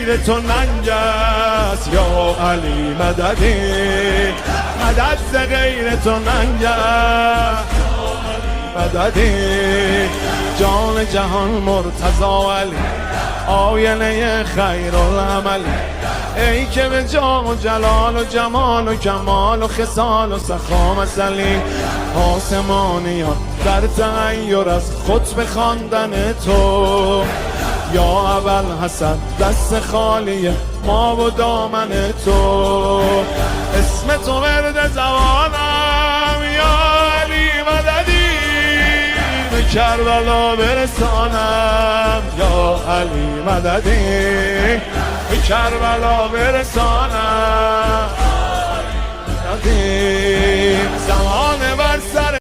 غیر تو ننگ است یا علی مددی، مدد ز غیر تو ننگ است مددی. جان جهان مرتضی علی، آینه خیر العمل، ای که به جام و جلال و جمال و کمال و خصال و سخا مثلی. آسمانیان در تغییر از خطبه خواندن تو، یا اول حسن دست خالی ما و دامن تو. اسم تو ورد زبانم یا علی مددی، به کربلا برسانم یا علی مددی، به کربلا برسانم مددی. زمان